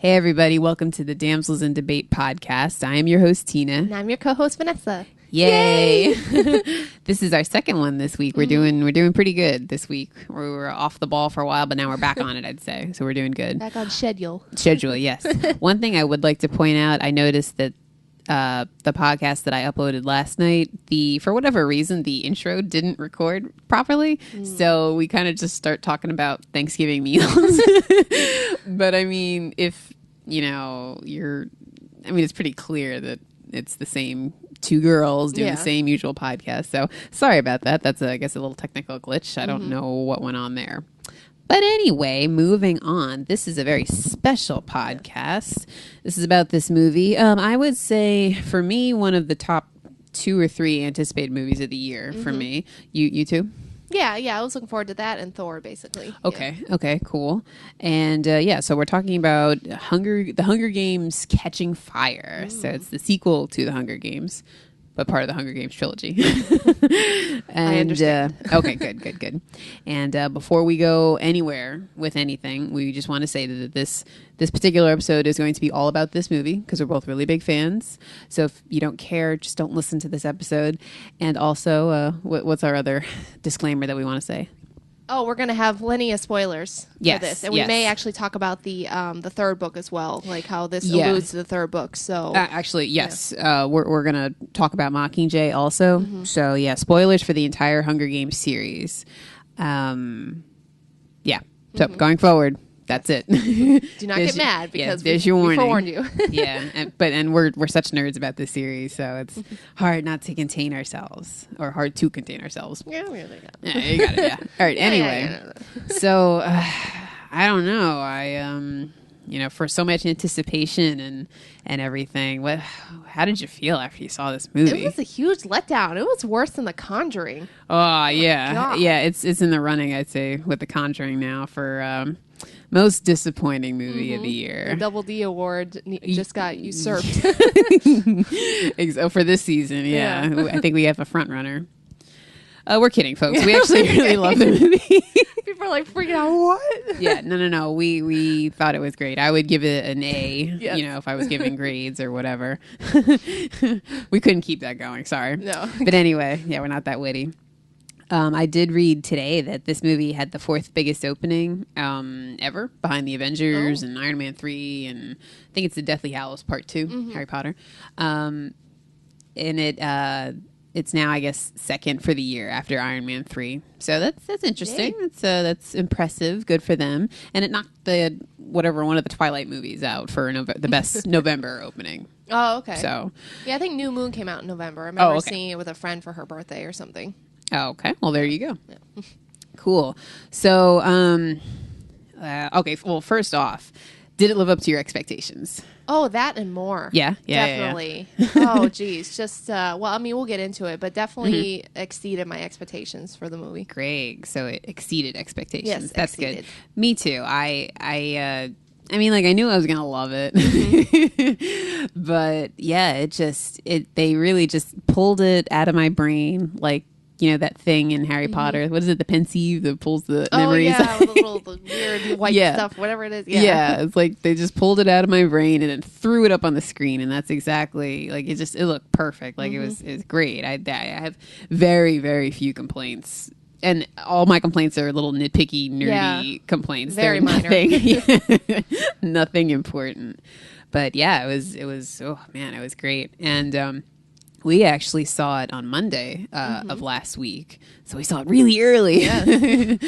Hey, everybody. Welcome to the Damsels in Debate podcast. I am your host, Tina. And I'm your co-host, Vanessa. Yay! This is our second one this week. We're doing pretty good this week. We were off the ball for a while, but now we're back on it, I'd say. So we're doing good. Back on schedule. Schedule, yes. One thing I would like to point out, I noticed that the podcast that I uploaded last night, for whatever reason, the intro didn't record properly. So we kind of just start talking about Thanksgiving meals. But I mean, if, it's pretty clear that it's the same two girls doing the same usual podcast. So sorry about that. That's, I guess, a little technical glitch. I don't know what went on there. But anyway, moving on. This is a very special podcast. This is about this movie. I would say, for me, one of the top 2 or 3 anticipated movies of the year for me. You too? Yeah. I was looking forward to that and Thor, basically. Okay, cool. And so we're talking about the Hunger Games Catching Fire. So it's the sequel to the Hunger Games, but part of the Hunger Games trilogy. And, I understand. Okay, good. And before we go anywhere with anything, we just want to say that this particular episode is going to be all about this movie because we're both really big fans. So if you don't care, just don't listen to this episode. And also, what's our other disclaimer that we want to say? Oh, we're going to have plenty of spoilers for this. And we may actually talk about the third book as well, like how this alludes to the third book. So actually, yes. We're going to talk about Mockingjay also. So, spoilers for the entire Hunger Games series. So going forward, that's it. Do not get mad because there's your warning. We forewarned you. And we're such nerds about this series, so it's hard not to contain ourselves, or hard to contain ourselves. Yeah, we really got it. Yeah, you got it. Yeah. All right. Anyway, so I don't know. I for so much anticipation and everything. How did you feel after you saw this movie? It was a huge letdown. It was worse than The Conjuring. Oh yeah, God. Yeah. It's in the running, I'd say, with The Conjuring now for. Most disappointing movie of the year. The Double D award just got usurped. For this season, yeah. I think we have a front runner. We're kidding, folks. We actually really love the movie. People are like freaking out. What? Yeah, no. We thought it was great. I would give it an A, if I was giving grades or whatever. We couldn't keep that going, sorry. No. But anyway, we're not that witty. I did read today that this movie had the 4th biggest opening ever, behind the Avengers and Iron Man 3, and I think it's the Deathly Hallows Part 2, Harry Potter. And it's now, I guess, 2nd for the year after Iron Man 3. So that's interesting. That's impressive. Good for them. And it knocked one of the Twilight movies out for the best November opening. Oh, okay. So I think New Moon came out in November. I remember seeing it with a friend for her birthday or something. Oh, okay. Well, there you go. Yeah. Cool. So, okay. Well, first off, did it live up to your expectations? Oh, that and more. Yeah. Definitely. Yeah. Oh, geez. Just, we'll get into it, but definitely exceeded my expectations for the movie. Great. So it exceeded expectations. Yes, That's exceeded. Good. Me too. I knew I was going to love it, but yeah, they really just pulled it out of my brain. Like, that thing in Harry Potter. What is it? The pensieve that pulls the memories. Oh, yeah, with the weird white stuff, whatever it is. Yeah, it's like they just pulled it out of my brain and then threw it up on the screen, and that's exactly like it looked perfect. Like it was great. I have very, very few complaints. And all my complaints are little nitpicky, nerdy complaints. Very They're minor. Nothing important. But yeah, it was great. And we actually saw it on Monday of last week. So we saw it really early. Yes.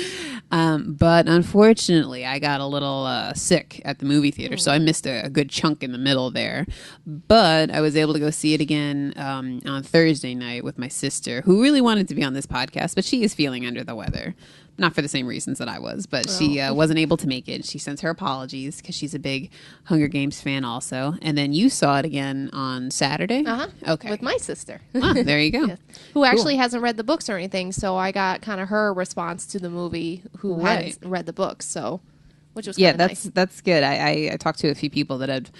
But unfortunately, I got a little sick at the movie theater. So I missed a good chunk in the middle there. But I was able to go see it again on Thursday night with my sister, who really wanted to be on this podcast, but she is feeling under the weather. Not for the same reasons that I was, but she wasn't able to make it. She sends her apologies because she's a big Hunger Games fan also. And then you saw it again on Saturday? Uh-huh. Okay. With my sister. There you go. Yes. Who actually hasn't read the books or anything, so I got kind of her response to the movie who hadn't read the books, so which was kind of nice. That's good. I talked to a few people that had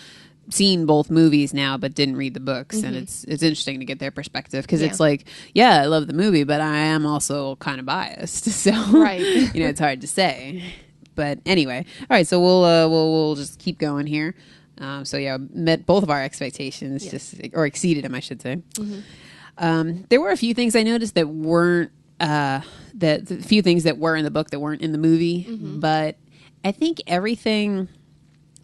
seen both movies now but didn't read the books, and it's interesting to get their perspective because it's like, I love the movie, but I am also kind of biased, so right. it's hard to say. But anyway, all right. So we'll just keep going here. So yeah, met both of our expectations, or exceeded them, I should say. There were a few things I noticed that weren't the few things that were in the book that weren't in the movie, but I think everything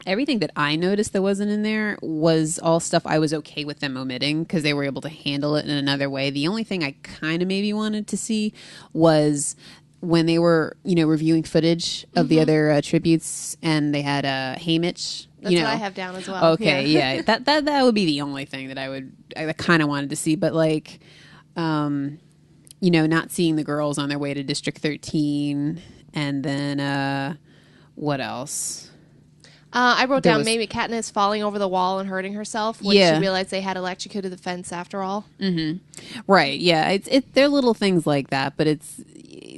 that I noticed that wasn't in there was all stuff I was okay with them omitting because they were able to handle it in another way. The only thing I kind of maybe wanted to see was when they were, reviewing footage of the other tributes, and they had Haymitch. That's what I have down as well. Okay, yeah. That would be the only thing that I kind of wanted to see, but like, not seeing the girls on their way to District 13, and then what else? I wrote down maybe Katniss falling over the wall and hurting herself when she realized they had electrocuted the fence after all. Right, yeah. They're little things like that, but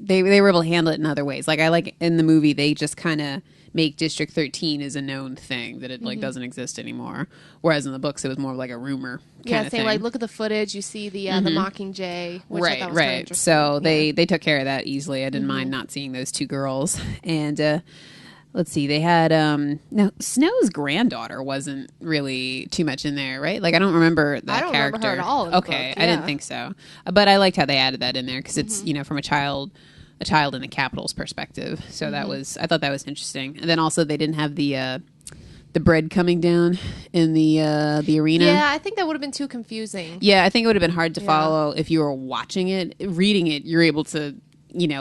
they were able to handle it in other ways. Like I like in the movie, they just kind of make District 13 is a known thing that it like doesn't exist anymore. Whereas in the books, it was more of like a rumor kind of thing. Like look at the footage, you see the Mockingjay, which I thought was right. So they took care of that easily. I didn't mind not seeing those two girls. And let's see, they had now Snow's granddaughter wasn't really too much in there, right? Like I don't remember that character. I don't remember her at all. In the book. I didn't think so, but I liked how they added that in there because it's from a child in the Capitol's perspective. So I thought that was interesting. And then also they didn't have the bread coming down in the arena. Yeah, I think that would have been too confusing. Yeah, I think it would have been hard to follow if you were watching it. Reading it, you're able to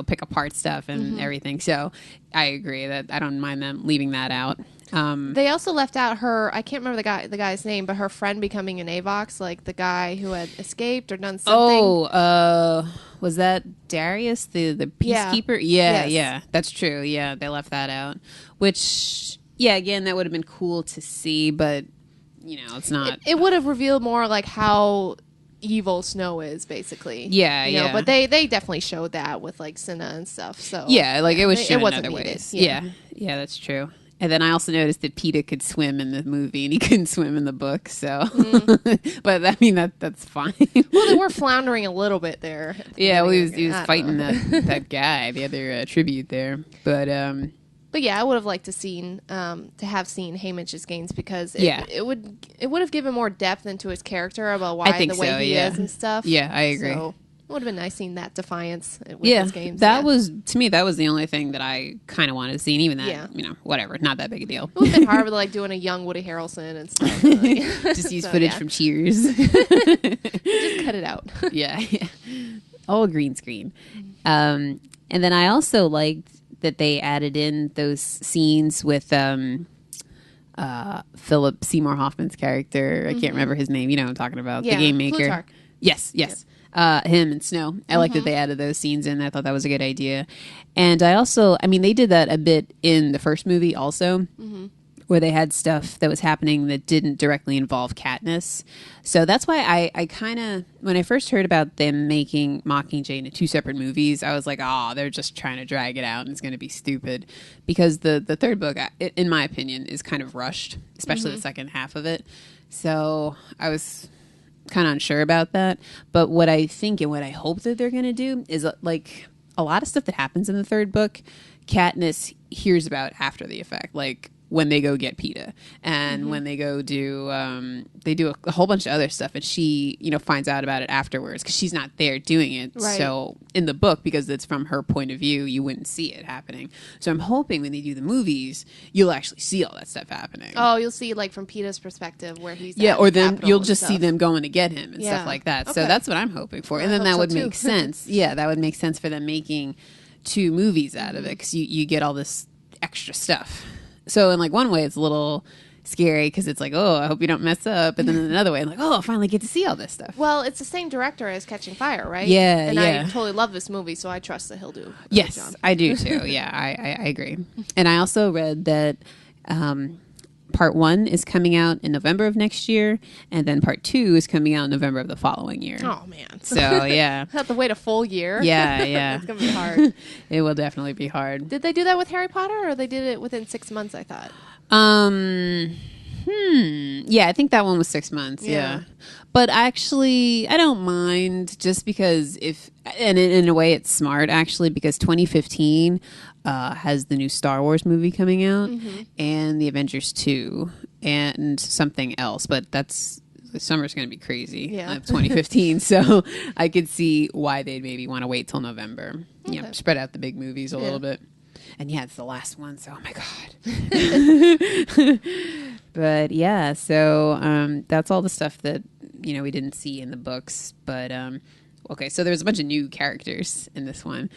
pick apart stuff and everything. So I agree that I don't mind them leaving that out. They also left out her, I can't remember the guy's name, but her friend becoming an Avox, like the guy who had escaped or done something. Was that Darius, the peacekeeper? Yeah, that's true. Yeah, they left that out. Which, again, that would have been cool to see, but, it's not. It would have revealed more like how evil Snow is, basically. Yeah. But they definitely showed that with like Cinna and stuff. So like it was shown in wasn't other needed. ways. Yeah, that's true. And then I also noticed that Peeta could swim in the movie and he couldn't swim in the book. So, but I mean that's fine. Well, they were floundering a little bit there. He was fighting that guy, the other tribute there. But yeah, I would have liked to have seen Haymitch's gains because it would have given more depth into his character about why he is and stuff. Yeah, I agree. So it would have been nice seeing that defiance with his games. That was, to me, that was the only thing that I kind of wanted to see. And even that, whatever, not that big a deal. It would have been hard with like doing a young Woody Harrelson and stuff. Just use footage from Cheers. Just cut it out. Yeah. All green screen. And then I also liked that they added in those scenes with Philip Seymour Hoffman's character. I can't remember his name. You know what I'm talking about. The game maker. Plutarch. Yes. Him and Snow. I like that they added those scenes in. I thought that was a good idea. And I also, they did that a bit in the first movie also, where they had stuff that was happening that didn't directly involve Katniss. So that's why I kind of, when I first heard about them making Mockingjay into two separate movies, I was like, they're just trying to drag it out and it's going to be stupid. Because the third book, in my opinion, is kind of rushed, especially the second half of it. So I was kind of unsure about that. But what I think and what I hope that they're going to do is like a lot of stuff that happens in the third book, Katniss hears about after the effect. Like when they go get Peeta and when they go do, they do a whole bunch of other stuff and she, finds out about it afterwards because she's not there doing it. Right. So in the book, because it's from her point of view, you wouldn't see it happening. So I'm hoping when they do the movies, you'll actually see all that stuff happening. Oh, you'll see like from Peeta's perspective where he's or then you'll just see them going to get him and stuff like that. Okay. So that's what I'm hoping for. And then that would make sense. Yeah, that would make sense for them making two movies out of it because you get all this extra stuff. So in like one way, it's a little scary because it's like, I hope you don't mess up. And then in another way, I'm like, I finally get to see all this stuff. Well, it's the same director as Catching Fire, right? Yeah, and I totally love this movie, so I trust that he'll do. Yes, job. I do too. Yeah, I agree. And I also read that part 1 is coming out in November of next year, and then part 2 is coming out in November of the following year. Oh man! So yeah, have to wait a full year. Yeah. It's gonna be hard. It will definitely be hard. Did they do that with Harry Potter, or they did it within 6 months? I thought. Yeah, I think that one was 6 months. Yeah. But actually, I don't mind just because in a way it's smart actually because 2015, has the new Star Wars movie coming out, and the Avengers 2, and something else. But the summer's going to be crazy of 2015, so I could see why they'd maybe want to wait till November. Okay. Spread out the big movies a little bit. And it's the last one, so oh my God. But yeah, so that's all the stuff that we didn't see in the books. But okay, so there's a bunch of new characters in this one.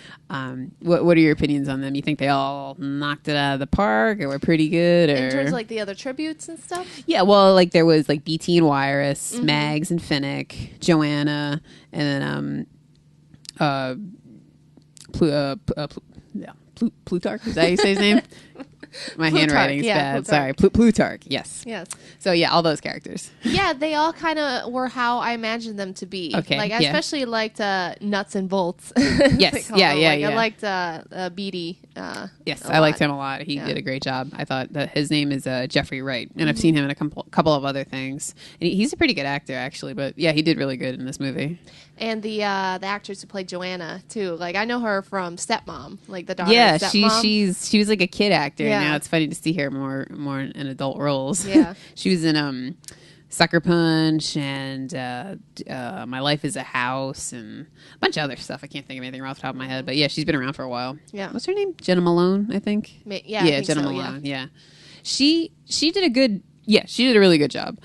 What are your opinions on them? You think they all knocked it out of the park, or were pretty good? Or? In terms of the other tributes and stuff? Yeah, well, there was BT and Wiress, Mags and Finnick, Joanna, and then Plutarch, is that how you say his name? My handwriting is bad. Plutarch. Sorry, Plutarch. Yes. So all those characters. Yeah, they all kind of were how I imagined them to be. Okay. I especially liked Nuts and Bolts. Yes. I liked Beatty. Yes, I liked him a lot. He did a great job. I thought that his name is Jeffrey Wright, and I've seen him in a couple of other things. And he's a pretty good actor, actually. But he did really good in this movie. And the actress who played Joanna too. I know her from Stepmom, the daughter. Yeah, of Stepmom. she was a kid actor. Yeah. Now it's funny to see her more in adult roles. Yeah, she was in Sucker Punch and My Life is a House and a bunch of other stuff. I can't think of anything off the top of my head, but she's been around for a while. Yeah, what's her name? Jenna Malone, I think. Jenna Malone. Yeah, she did a good. Yeah, she did a really good job.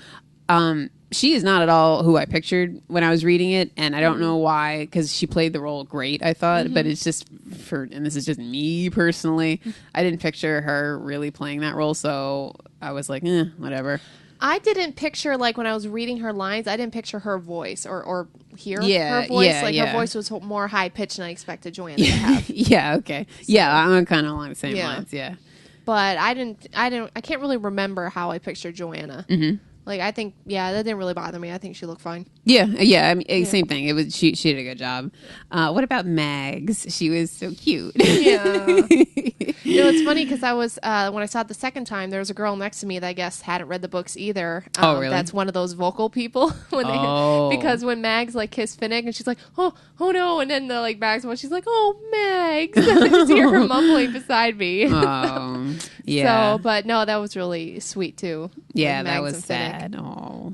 She is not at all who I pictured when I was reading it, and I don't know why, because she played the role great, I thought, but it's just and this is just me personally, I didn't picture her really playing that role, so I was like, whatever. I didn't picture, when I was reading her lines, I didn't picture her voice or hear her voice. Her voice was more high-pitched than I expected Joanna to have. Yeah, okay. So, I'm kind of along the same lines, But I can't really remember how I pictured Joanna. I think, that didn't really bother me. I think she looked fine. Yeah. I mean, same thing. It was she did a good job. What about Mags? She was so cute. Yeah. It's funny because I was when I saw it the second time, there was a girl next to me that I guess hadn't read the books either. Oh, really? That's one of those vocal people because when Mags kissed Finnick and she's like, oh no, and then the Mags one, she's like, oh Mags, I just hear her mumbling beside me. Oh, yeah. So, but no, that was really sweet too. Yeah, that was sad. Oh.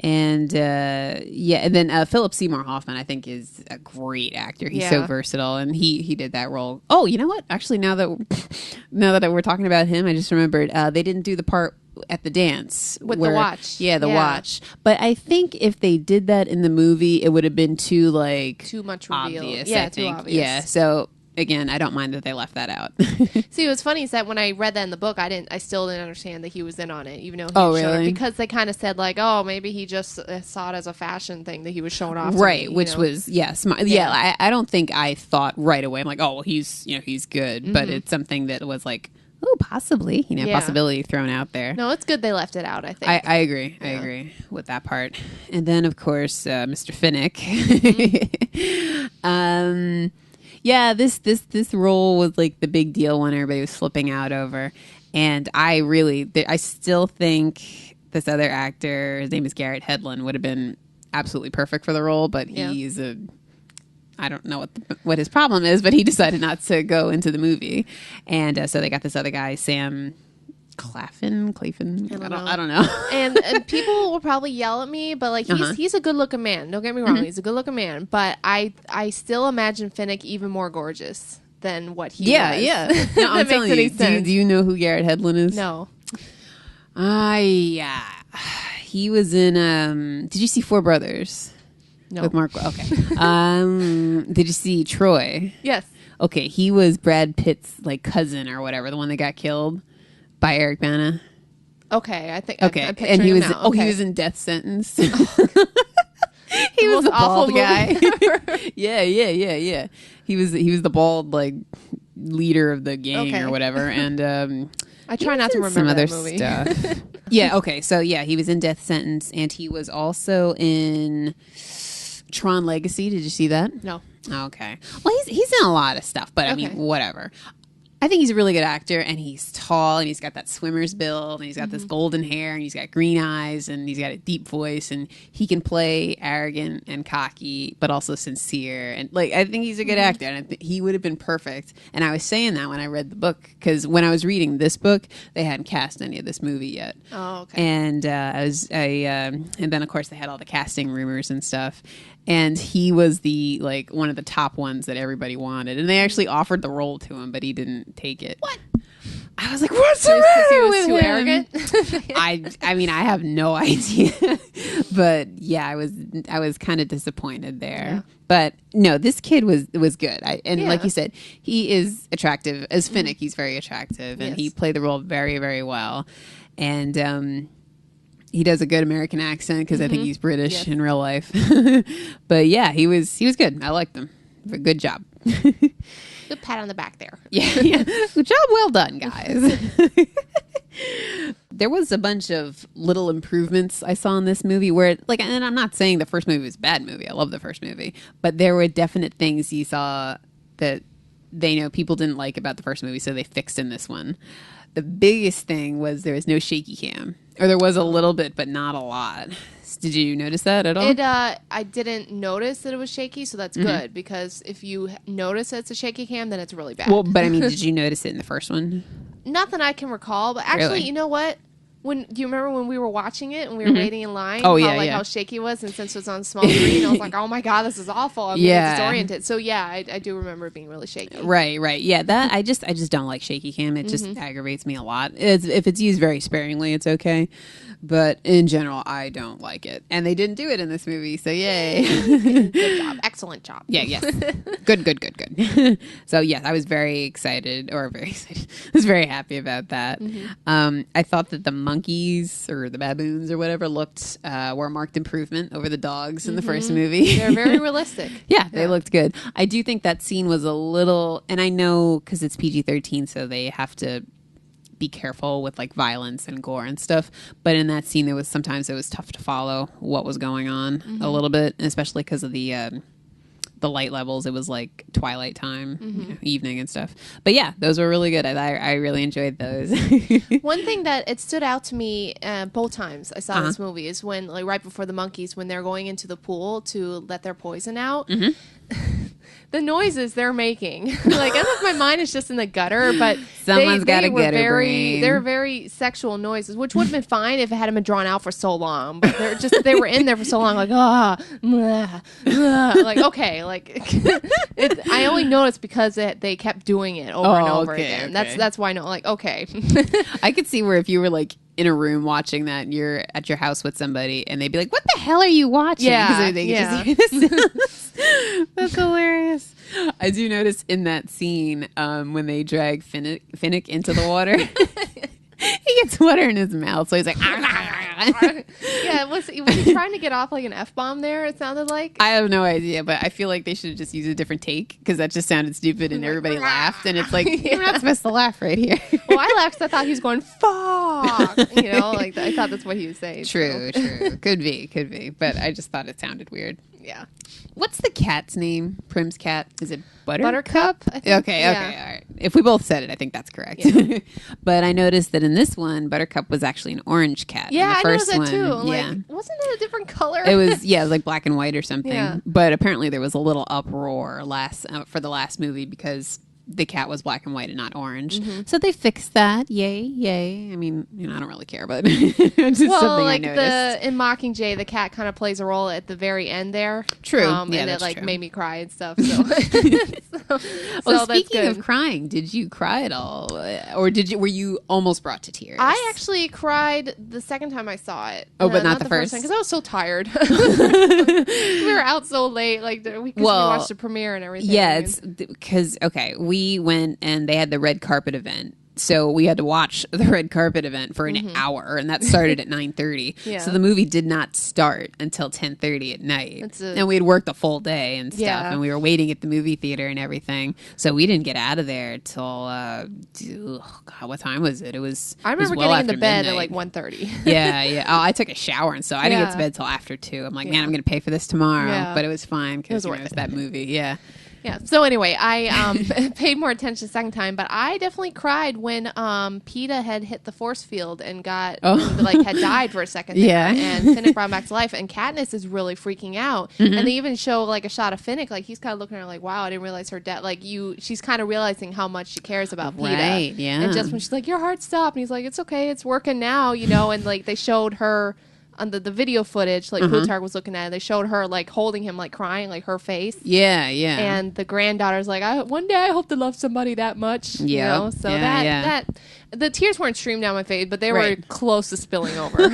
And and then Philip Seymour Hoffman, I think, is a great actor. He's so versatile, and he did that role. Oh, you know what? Actually, now that we're talking about him, I just remembered they didn't do the part at the dance with the watch. Yeah, the watch. But I think if they did that in the movie, it would have been too much reveal. Obvious. Yeah, I think. too obvious. Yeah, so. Again, I don't mind that they left that out. See, what's funny is that when I read that in the book, I still didn't understand that he was in on it, even though he showed up, because they kind of said maybe he just saw it as a fashion thing that he was showing off. Right, to me, which was smart. Yeah, I don't think I thought right away. I'm like, oh, well, he's good, but it's something that was possibly, possibility thrown out there. No, it's good they left it out, I think. I agree. I agree with that part. And then, of course, Mr. Finnick. Yeah, this role was the big deal when everybody was flipping out over, and I still think this other actor, his name is Garrett Hedlund, would have been absolutely perfect for the role, but he's I don't know what his problem is, but he decided not to go into the movie, and so they got this other guy, Sam Claflin. I don't know. and people will probably yell at me, but he's a good looking man. Don't get me wrong, he's a good looking man. But I still imagine Finnick even more gorgeous than what he was. Yeah. No, I'm telling you. Do you know who Garrett Hedlund is? No. He was in. Did you see Four Brothers? No. With Mark. Okay. Did you see Troy? Yes. Okay, he was Brad Pitt's cousin or whatever, the one that got killed by Eric Bana. Okay, I think. Okay, and he was. He was in Death Sentence. He was the bald guy. Yeah. He was the bald leader of the gang or whatever, and I try not to remember some other movie. stuff. Yeah. Okay. So he was in Death Sentence, and he was also in Tron Legacy. Did you see that? No. Okay. Well, he's in a lot of stuff, but I mean, whatever. I think he's a really good actor, and he's tall, and he's got that swimmer's build, and he's got this golden hair, and he's got green eyes, and he's got a deep voice, and he can play arrogant and cocky, but also sincere. And like, I think he's a good actor, and I think he would have been perfect. And I was saying that when I read the book, because when I was reading this book, they hadn't cast any of this movie yet. Oh, okay. And and then of course they had all the casting rumors and stuff. And he was one of the top ones that everybody wanted. And they actually offered the role to him, but he didn't take it. What? I was like, what's the matter he was with too him? arrogant? I mean, I have no idea. But yeah, I was kind of disappointed there. Yeah. But no, this kid was good. Like you said, he is attractive. As Finnick, he's very attractive. And he played the role very, very well. And he does a good American accent because I think he's British in real life. But yeah, he was good. I liked him. Good job. Good pat on the back there. Yeah. Good job. Well done, guys. There was a bunch of little improvements I saw in this movie where, and I'm not saying the first movie was a bad movie. I love the first movie. But there were definite things you saw that they know people didn't like about the first movie, so they fixed in this one. The biggest thing was there was no shaky cam. Or there was a little bit, but not a lot. Did you notice that at all? I didn't notice that it was shaky, so that's good. Because if you notice that it's a shaky cam, then it's really bad. Well, but I mean, did you notice it in the first one? Not that I can recall, but actually, really? You know what? Do you remember when we were watching it and we were waiting in line? Oh, how shaky it was, and since it was on small screen, I was like, "Oh my god, this is awful." I'm disoriented. So yeah, I do remember it being really shaky. Right. Yeah, that I just don't like shaky cam. It just aggravates me a lot. If it's used very sparingly, it's okay. But in general, I don't like it. And they didn't do it in this movie, so yay. Good job. Excellent job. Yeah, yes. Good. So, yes, I was very excited. I was very happy about that. I thought that the monkeys or the baboons or whatever were a marked improvement over the dogs in the first movie. They're very realistic. Yeah, they looked good. I do think that scene was a little, and I know because it's PG-13, so they have to be careful with violence and gore and stuff, but in that scene sometimes it was tough to follow what was going on a little bit, especially because of the light levels. It was like twilight time, evening and stuff. But yeah, those were really good. I really enjoyed those. One thing that it stood out to me both times I saw this movie is when right before the monkeys, when they're going into the pool to let their poison out. The noises they're making, as if my mind is just in the gutter, but someone's got to get her brain. They're very sexual noises, which would have been fine if it hadn't been drawn out for so long. But they were in there for so long, okay, I only noticed because they kept doing it over and over again. Okay. That's why I know, okay. I could see where if you were in a room watching that and you're at your house with somebody and they'd be like, what the hell are you watching? Yeah. They just hear this. That's hilarious. I do notice in that scene when they drag Finnick into the water, he gets water in his mouth, so he's like, yeah, was he trying to get off an F-bomb there, it sounded like? I have no idea, but I feel like they should have just used a different take because that just sounded stupid and everybody laughed, and it's you're not supposed to laugh right here. Well, I laughed because I thought he was going, fuck! I thought that's what he was saying. True. Could be, but I just thought it sounded weird. Yeah. What's the cat's name? Prim's cat? Is it Buttercup? I think. Okay, all right. If we both said it, I think that's correct. Yeah. But I noticed that in this one, Buttercup was actually an orange cat. Yeah, in the first I noticed that one. too. Yeah. Wasn't it a different color? It was, black and white or something. Yeah. But apparently there was a little uproar for the last movie because the cat was black and white and not orange. So they fixed that. Yay. I mean, I don't really care, but it's just something I noticed. In Mockingjay, the cat kind of plays a role at the very end there. True. And that's it true. made me cry and stuff. So, well, speaking of crying, did you cry at all? Or were you almost brought to tears? I actually cried the second time I saw it. Oh, but not the first time, because I was so tired. We were out so late, we watched the premiere and everything. Yeah, it's because, we went and they had the red carpet event. So we had to watch the red carpet event for an hour, and that started at 9:30. Yeah. So the movie did not start until 10:30 at night. And we had worked a full day and stuff, and we were waiting at the movie theater and everything. So we didn't get out of there till, what time was it? I remember getting into bed at 1:30. Yeah. Oh, I took a shower, and so I didn't get to bed till after 2. I'm like, man, I'm going to pay for this tomorrow. Yeah. But it was fine because it was that movie. Yeah. Yeah. So anyway, I paid more attention the second time, but I definitely cried when PETA had hit the force field and got and, like had died for a second there, Yeah. and Finnick brought him back to life, and Katniss is really freaking out, and they even show like a shot of Finnick, like he's kind of looking at her like, wow, I didn't realize her death. Like she's kind of realizing how much she cares about PETA. Right, yeah. And just when she's like, your heart stopped, and he's like, it's okay, it's working now, you know, and like they showed her on the video footage, like Plutarch was looking at it, they showed her like holding him, like crying, like her face. Yeah. And the granddaughter's like, one day I hope to love somebody that much. You Yeah. know? So Yeah, that the tears weren't streaming down my face, but they Right. were close to spilling over.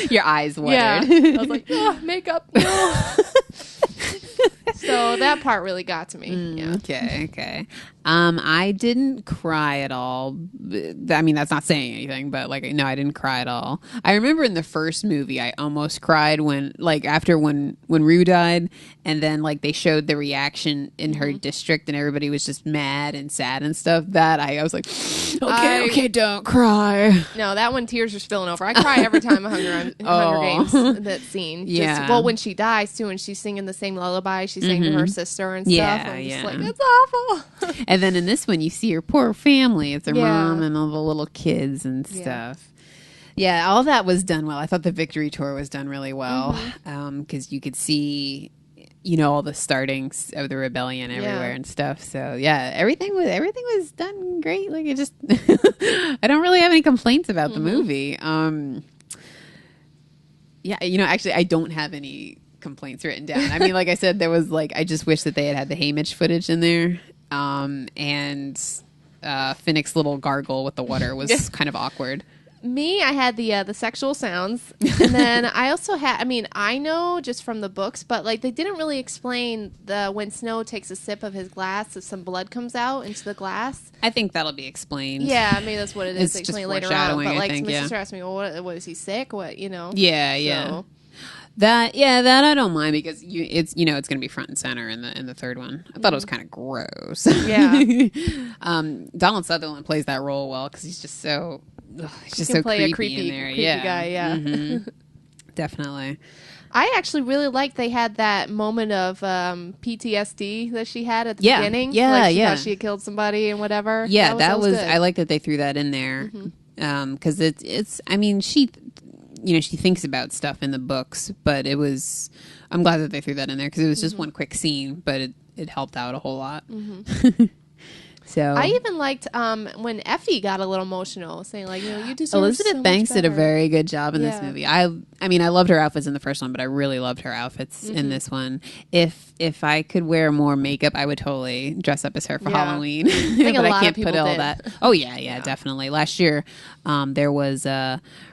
Your eyes watered. Yeah. I was like, oh, makeup. No. So that part really got to me. Yeah. Okay. I didn't cry at all. I mean, that's not saying anything, but like, no, I didn't cry at all. I remember in the first movie, I almost cried when Rue died, and then like they showed the reaction in her district, and everybody was just mad and sad and stuff. That I was like, okay, don't cry. No, that one tears are spilling over. I cry every time Hunger Games that scene. Yeah. Well, when she dies too, and she's singing the same lullaby she sang to her sister and stuff. Yeah, I'm just yeah. like, it's awful. And then in this one, you see her poor family. It's her Yeah. mom and all the little kids and stuff. Yeah, all that was done well. I thought the victory tour was done really well because you could see, you know, all the startings of the rebellion everywhere and stuff. So yeah, everything was done great. Like it just, I don't really have any complaints about the movie. Yeah, you know, actually, I don't have any complaints written down. I mean, like I said, there was like, I just wish that they had the Haymitch footage in there. And Finnick's little gargle with the water was kind of awkward. Me, I had the sexual sounds, and then I also had. I mean, I know just from the books, but like they didn't really explain when Snow takes a sip of his glass, if some blood comes out into the glass. I think that'll be explained. Yeah, I mean that's what it is. It's They just explain later on. foreshadowing, But I like, think, my yeah. sister asked me, "Well, what is he sick? What you know?" Yeah. So, That I don't mind because it's going to be front and center in the third one. I thought it was kind of gross. Yeah. Donald Sutherland plays that role well because he's just so he's just can so play creepy, a creepy in there. creepy guy, yeah. Definitely. I actually really liked they had that moment of PTSD that she had at the Yeah. beginning. Yeah, like she yeah. thought she had killed somebody and whatever. Yeah, that was good. I like that they threw that in there because it's. I mean, she thinks about stuff in the books, but it was. I'm glad that they threw that in there because it was just one quick scene, but it helped out a whole lot. So I even liked when Effie got a little emotional, saying like, you deserve Elizabeth so much Banks did a better. very good job in this Yeah. movie. I mean, I loved her outfits in the first one, but I really loved her outfits in this one. If I could wear more makeup, I would totally dress up as her for Yeah. Halloween. think a but I lot of can't people put all did. that. Oh yeah, definitely. Last year, there was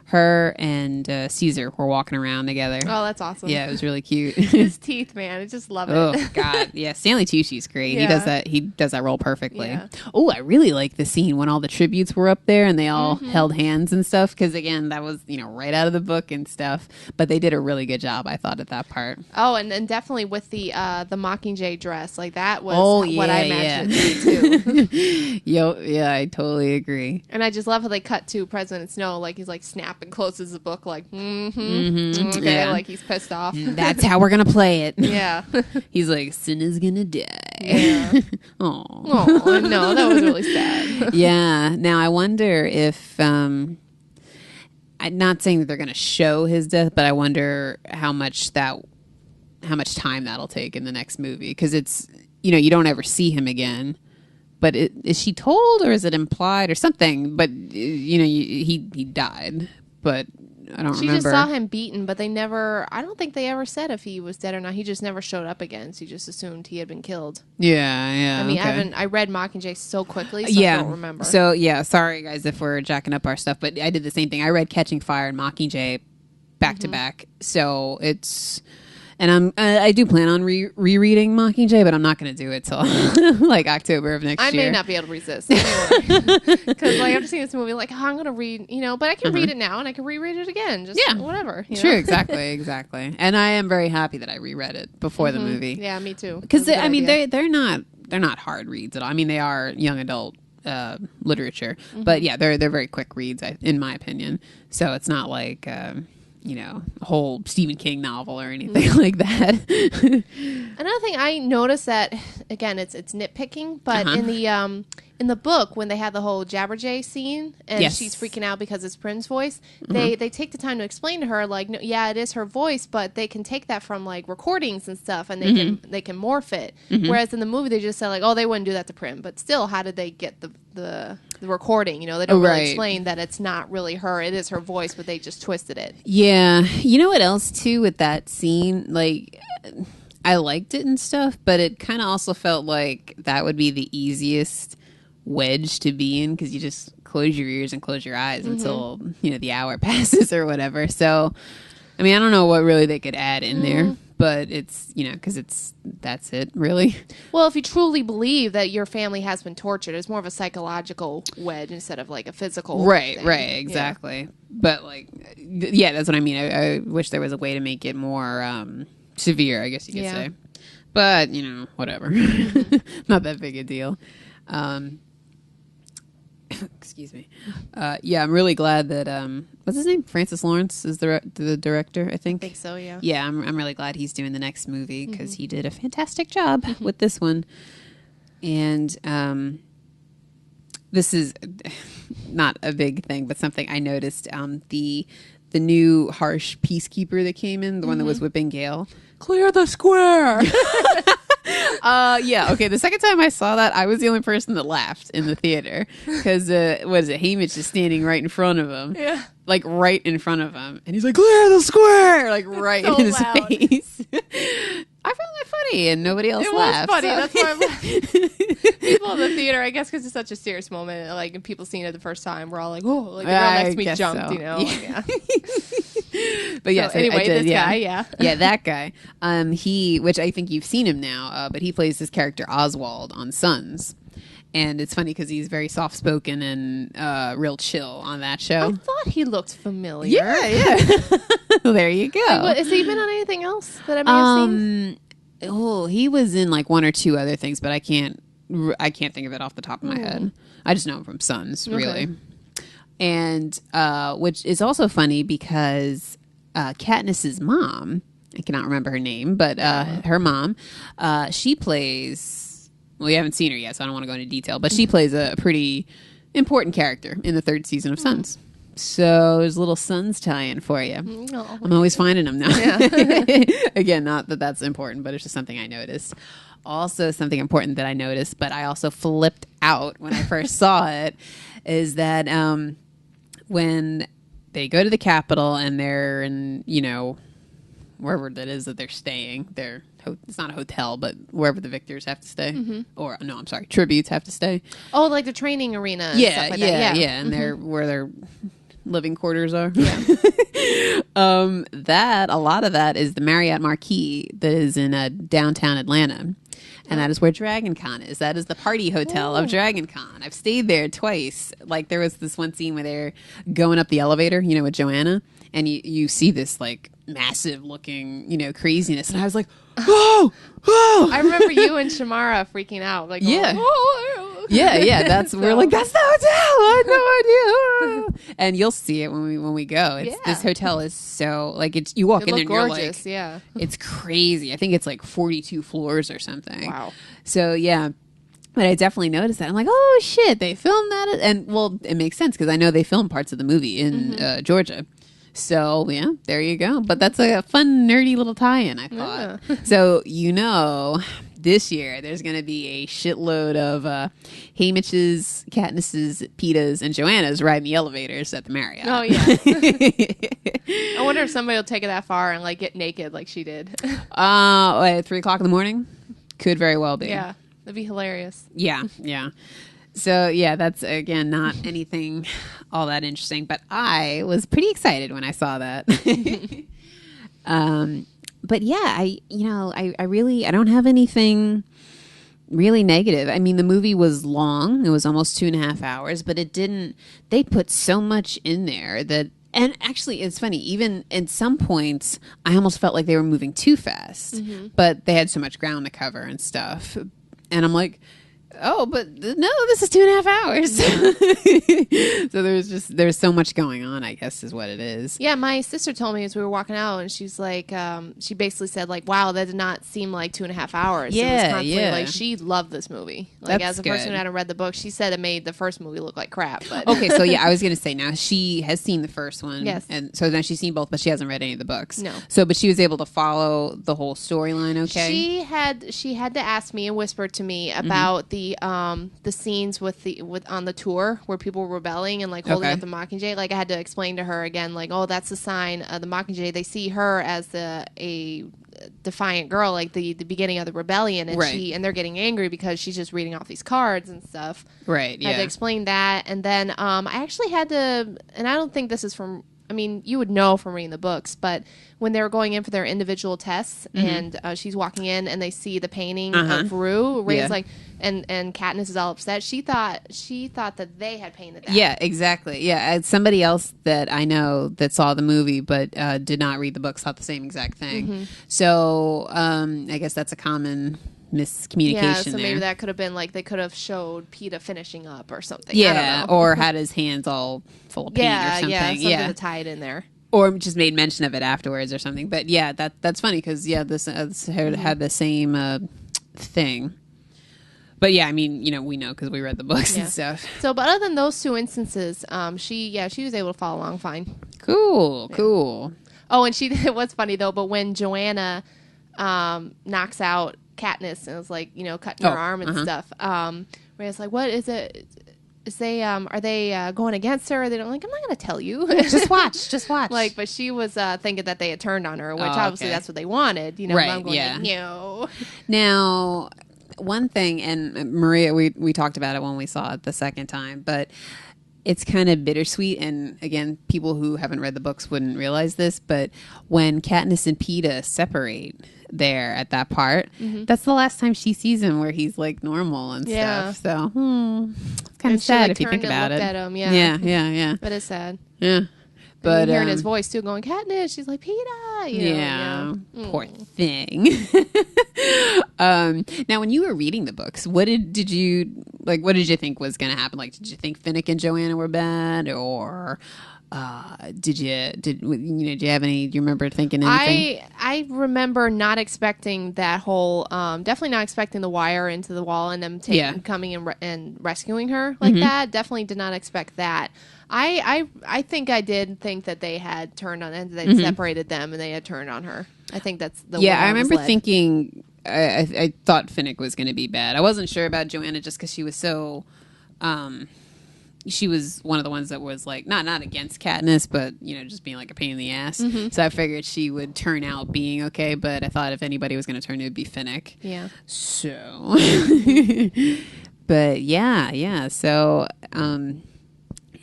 her and Caesar were walking around together. Oh, that's awesome. Yeah, it was really cute. His teeth, man, I just love it. Oh God, yeah. Stanley Tucci's great. Yeah. He does that role perfectly. Yeah. Oh, I really like the scene when all the tributes were up there and they all held hands and stuff. Because again, that was right out of the book and stuff. But they did a really good job, I thought, at that part. Oh, and then definitely with the Mockingjay dress, like that was what I imagined it to be too. Yeah, I totally agree. And I just love how they cut to President Snow, like he's like snapping, closes the book, like okay, yeah. like he's pissed off. That's how we're gonna play it. Yeah. He's like, Cinna's gonna die. Yeah. Aw. Oh no, that was really sad. Yeah. Now I wonder if I'm not saying that they're going to show his death, but I wonder how much time that'll take in the next movie because it's you don't ever see him again. But is she told or is it implied or something? But he died, but I don't She remember. just saw him beaten, but I don't think they ever said if he was dead or not. He just never showed up again. So you just assumed he had been killed. Yeah. I mean, okay. I read Mockingjay so quickly, so I don't remember. So yeah, sorry guys if we're jacking up our stuff, but I did the same thing. I read Catching Fire and Mockingjay back to back, so it's. And I do plan on rereading Mockingjay, but I'm not going to do it till like October of next I year. may not be able to resist anyway. Because like I've seen this movie, like I'm going to read, but I can read it now and I can reread it again. Just whatever. True, exactly. And I am very happy that I reread it before the movie. Yeah, me too. Because It was a good I mean idea. they're not hard reads at all. I mean they are young adult literature, but yeah, they're very quick reads in my opinion. So it's not like a whole Stephen King novel or anything like that. Another thing I noticed that, again, it's nitpicking, but in the book, when they had the whole Jabberjay scene and she's freaking out because it's Prim's voice, they take the time to explain to her, like, no, yeah, it is her voice, but they can take that from like recordings and stuff, and they can morph it. Whereas in the movie, they just said like, oh, they wouldn't do that to Prim, but still, how did they get the recording? They don't really explain that it's not really her; it is her voice, but they just twisted it. Yeah, you know what else too with that scene, like. I liked it and stuff, but it kind of also felt like that would be the easiest wedge to be in, because you just close your ears and close your eyes until the hour passes or whatever. So I mean, I don't know what really they could add in there, but it's because that's it really. Well, if you truly believe that your family has been tortured, it's more of a psychological wedge instead of like a physical thing. Right, exactly. Yeah. But like that's what I mean. I wish there was a way to make it more severe, I guess you could say. But whatever. Not that big a deal. Excuse me. I'm really glad that what's his name? Francis Lawrence is the director, I think. I think so, yeah. Yeah, I'm really glad he's doing the next movie, because he did a fantastic job with this one. And this is not a big thing, but something I noticed. The new harsh peacekeeper that came in, the one that was whipping Gale. Clear the square. Okay. The second time I saw that, I was the only person that laughed in the theater, because Haymitch is standing right in front of him, like right in front of him, and he's like, "Clear the square!" like right in his face. I found that funny, and nobody else laughed. It was funny. That's why I'm people in the theater, I guess, because it's such a serious moment. Like, and people seeing it the first time, we're all like, "Oh!" Like the girl next to me jumped, so. Yeah. But yes, so anyway, this guy, yeah, that guy. Which I think you've seen him now, but he plays this character Oswald on Sons. And it's funny because he's very soft-spoken and real chill on that show. I thought he looked familiar. Yeah. There you go. Has he been on anything else that I may have seen? Oh, he was in like one or two other things, but I can't think of it off the top of my head. I just know him from Sons, really. And which is also funny because Katniss's mom, I cannot remember her name, but her mom, she plays... Well, you haven't seen her yet, so I don't want to go into detail. But she plays a pretty important character in the third season of Sons. So there's a little Sons tie-in for you. Oh, I'm always finding them now. Yeah. Again, not that that's important, but it's just something I noticed. Also, something important that I noticed, but I also flipped out when I first saw it, is that when they go to the Capitol and they're in, wherever that is that they're staying, it's not a hotel, but wherever the victors have to stay, or no, I'm sorry, tributes have to stay. Oh, like the training arena. And yeah, stuff like yeah, that. And they're where their living quarters are. Yeah. A lot of that is the Marriott Marquis that is in downtown Atlanta. And that is where Dragon Con is. That is the party hotel of Dragon Con. I've stayed there twice. Like, there was this one scene where they're going up the elevator, with Joanna, and you see this like massive looking, craziness, and I was like, oh. I remember you and Shamara freaking out, like, yeah. That's we're like, that's the hotel. I had no idea. And you'll see it when we go. This hotel is so like you walk in there and gorgeous, you're like, it's crazy. I think it's like 42 floors or something. Wow. So yeah. But I definitely noticed that. I'm like, oh shit, they filmed that, and well, it makes sense because I know they filmed parts of the movie in Georgia. So, yeah, there you go. But that's a fun, nerdy little tie-in, I thought. Yeah. So, this year there's going to be a shitload of Haymitch's, Katniss's, Peeta's, and Joanna's riding the elevators at the Marriott. Oh, yeah. I wonder if somebody will take it that far and, like, get naked like she did. At 3 o'clock in the morning? Could very well be. Yeah, that'd be hilarious. Yeah. So, yeah, that's, again, not anything all that interesting, but I was pretty excited when I saw that. But, yeah, I don't have anything really negative. I mean, the movie was long. It was almost 2.5 hours, but they put so much in there that, and actually, it's funny, even at some points, I almost felt like they were moving too fast, but they had so much ground to cover and stuff. And I'm like, Oh, but no, this is 2.5 hours. So there's so much going on, I guess, is what it is. Yeah, my sister told me as we were walking out, and she's like, she basically said like, "Wow, that did not seem like 2.5 hours." It was Yeah, constantly, yeah. like she loved this movie. Like That's as a person good. who hadn't read the book, she said it made the first movie look like crap. But Okay, so yeah, I was gonna say now she has seen the first one, Yes. and so then she's seen both, but she hasn't read any of the books. No. So, but she was able to follow the whole storyline. Okay. She had to ask me and whisper to me about the scenes with on the tour where people were rebelling and like holding Okay. up the Mockingjay. Like I had to explain to her again, like, oh, that's the sign of the Mockingjay. They see her as a defiant girl, like the beginning of the rebellion, and Right. and they're getting angry because she's just reading off these cards and stuff. Right. I had to Yeah. explain that, and then I actually had to, and I don't think this is from. I mean, you would know from reading the books, but when they were going in for their individual tests, and she's walking in, and they see the painting of Rue, Ray's Yeah. like, and Katniss is all upset. She thought that they had painted that. Yeah, exactly. Yeah, somebody else that I know that saw the movie but did not read the books thought the same exact thing. So I guess that's a common miscommunication Yeah, so there. maybe that could have been like they could have showed Peeta finishing up or something. Yeah, I don't know. or had his hands all full of paint or something. something to tie it in there. Or just made mention of it afterwards or something. But yeah, that's funny because this had the same thing. But yeah, I mean, we know because we read the books Yeah. and stuff. So, but other than those two instances, she was able to follow along fine. Cool. Oh, and she did. What's funny though, but when Joanna knocks out Katniss and was like, cutting her arm and stuff, Rhea's like, "What is it? Is they are they going against her? Or they don't like. I'm not going to tell you. Just watch. Like, but she was thinking that they had turned on her, which Oh, obviously okay. that's what they wanted. But Right, I'm going yeah. like, no. Now, one thing, and Maria, we talked about it when we saw it the second time, but it's kind of bittersweet. And again, people who haven't read the books wouldn't realize this, but when Katniss and Peeta separate there at that part, that's the last time she sees him where he's like normal and Yeah. stuff. So, it's kind And of she, sad like, if you think turned and about it. looked at him, yeah. Yeah. But it's sad. Yeah. But But hearing his voice too, going Katniss. She's like Peeta. yeah, Mm. poor thing. Now, when you were reading the books, what did you think was going to happen? Like, did you think Finnick and Joanna were bad, or did you have any? Do you remember thinking anything? I remember not expecting that whole, definitely not expecting the wire into the wall and them coming and rescuing her like that. Definitely did not expect that. I think I did think that they had turned on and they separated them and they had turned on her. I think that's the way I was remember led. thinking I thought Finnick was going to be bad. I wasn't sure about Joanna just because she was so. She was one of the ones that was like not against Katniss, but just being like a pain in the ass. So I figured she would turn out being okay. But I thought if anybody was going to turn, it would be Finnick. Yeah. So, but yeah. So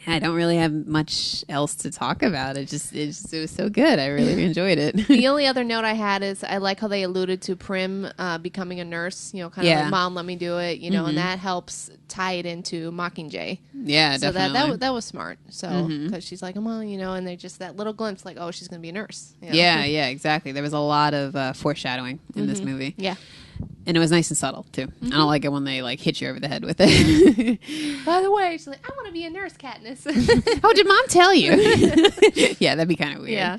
I don't really have much else to talk about. It was so good. I really enjoyed it. The only other note I had is I like how they alluded to Prim becoming a nurse, kind of like, Mom, let me do it, and that helps tie it into Mockingjay. Yeah, So definitely. that was smart. So, because she's like, well, and they just, that little glimpse, like, oh, she's going to be a nurse. Yeah, exactly. There was a lot of foreshadowing in this movie. Yeah. And it was nice and subtle, too. I don't like it when they, like, hit you over the head with it. By the way, she's like, I want to be a nurse, Katniss. Oh, did Mom tell you? Yeah, that'd be kind of weird. Yeah.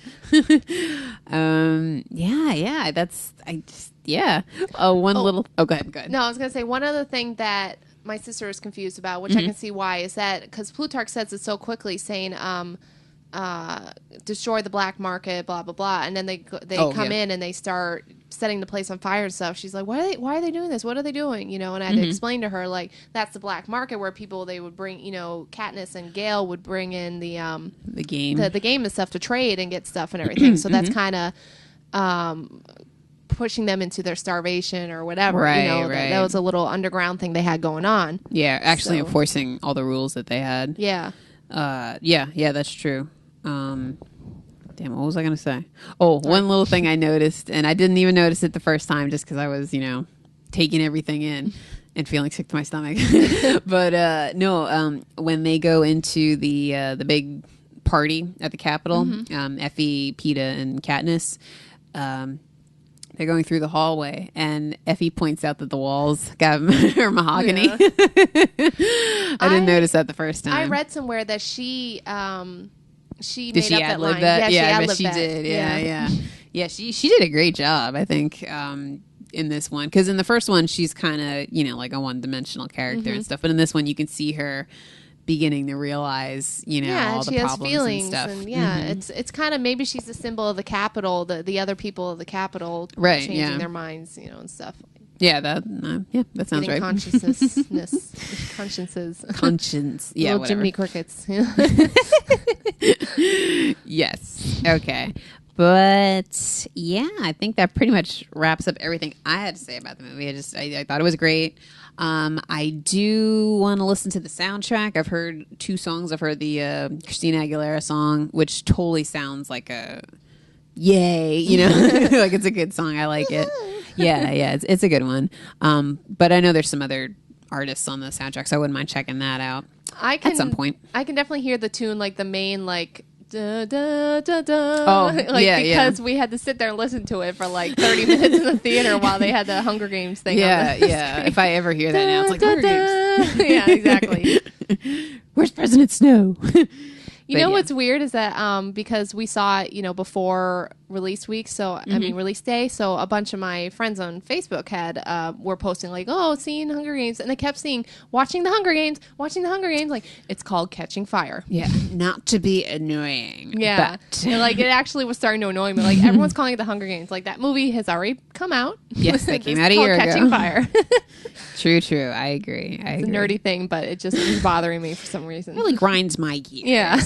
Little... Oh, go ahead. No, I was going to say one other thing that my sister is confused about, which I can see why, is that because Plutarch says it so quickly, saying, destroy the black market, blah, blah, blah. And then they come in and they start setting the place on fire and stuff. She's like, why are they doing this? What are they doing? And I had to explain to her, like, that's the black market where they would bring, Katniss and Gale would bring in the game. The game and stuff to trade and get stuff and everything. So that's kind of pushing them into their starvation or whatever. Right. That was a little underground thing they had going on. Yeah, actually enforcing all the rules that they had. Yeah. Yeah, that's true. Damn, what was I going to say? Oh, one little thing I noticed, and I didn't even notice it the first time just because I was, taking everything in and feeling sick to my stomach. But no, when they go into the big party at the Capitol, Effie, Peeta, and Katniss, they're going through the hallway, and Effie points out that the walls got are mahogany. Yeah. I didn't notice that the first time. I read somewhere that she made Did up she that ad-lib line. that? Yeah, I bet she that. did. Yeah. She did a great job, I think, in this one, because in the first one she's kind of like a one-dimensional character and stuff, but in this one you can see her beginning to realize all the she has problems feelings and stuff. it's kind of, maybe she's a symbol of the Capitol, the other people of the Capitol, Right, changing yeah. their minds, and stuff. That sounds Getting right. consciences. Conscience. Yeah, Little whatever. Jiminy Crickets. Yes. Okay. But yeah, I think that pretty much wraps up everything I had to say about the movie. I thought it was great. I do want to listen to the soundtrack. I've heard 2 songs. I've heard the Christina Aguilera song, which totally sounds like a yay, like it's a good song. I like it. Yeah, it's a good one. But I know there's some other artists on the soundtrack, so I wouldn't mind checking that out at some point. I can definitely hear the tune, like the main, like da da da da. Oh, because we had to sit there and listen to it for like 30 minutes in the theater while they had the Hunger Games thing. Yeah. If I ever hear that now, it's like Hunger Games. Yeah, exactly. Where's President Snow? You know what's weird is that because we saw it, before release week, so I mean release day, so a bunch of my friends on Facebook were posting like, "Oh, seeing Hunger Games," and they kept seeing watching the Hunger Games. Like, it's called Catching Fire. Yeah, not to be annoying. Yeah, but and, like, it actually was starting to annoy me. Like, everyone's calling it the Hunger Games. Like, that movie has already come out. Yes, they came out a called year Catching ago. Fire. True. I agree. It's a nerdy thing, but it just was bothering me for some reason. It really grinds my gears. Yeah.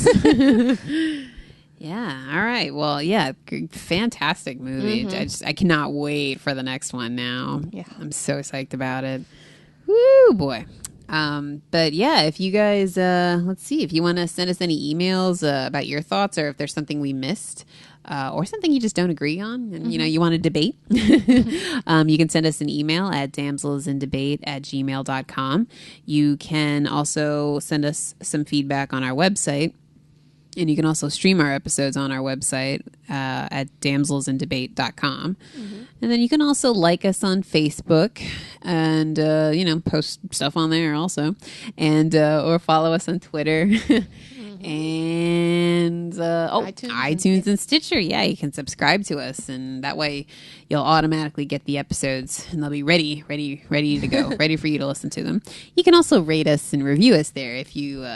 Yeah. All right. Well, yeah. Fantastic movie. I cannot wait for the next one now. Yeah. I'm so psyched about it. Woo, boy. But yeah, if you guys, let's see, if you want to send us any emails about your thoughts, or if there's something we missed, or something you just don't agree on, and you want to debate, you can send us an email at damselsindebate@gmail.com. You can also send us some feedback on our website. And you can also stream our episodes on our website at damselsindebate.com. And then you can also like us on Facebook and, post stuff on there also. And or follow us on Twitter. And iTunes and Stitcher. Yeah, you can subscribe to us, and that way you'll automatically get the episodes, and they'll be ready to go, ready for you to listen to them. You can also rate us and review us there if you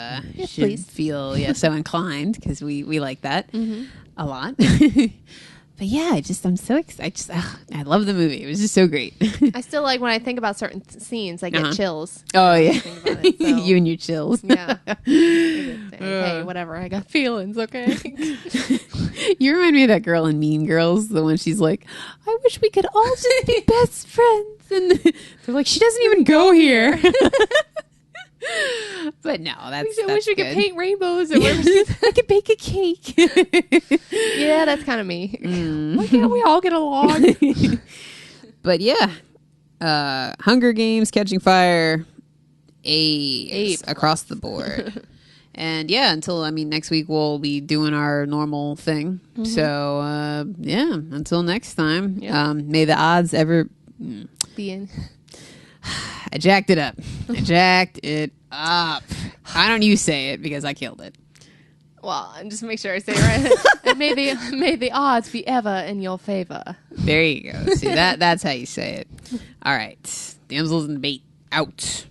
should feel so inclined, because we like that a lot. But yeah, I'm so excited. I love the movie. It was just so great. I still like, when I think about certain scenes, I get chills. Oh, yeah. Think about it, so. You and your chills. Yeah. Hey, whatever. I got feelings, okay? You remind me of that girl in Mean Girls, the one she's like, I wish we could all just be best friends. And they're like, she doesn't even go here. But no, I wish we could paint rainbows. Or I could bake a cake. Yeah, that's kind of me. Why can't we all get along? But yeah, Hunger Games, Catching Fire, A's across the board. And yeah, until next week we'll be doing our normal thing. So until next time, may the odds ever Be in. I jacked it up. Why don't you say it, because I killed it? Well, and just make sure I say it right. And may the odds be ever in your favor. There you go. See, that's how you say it. All right. Damsels in the Bait out.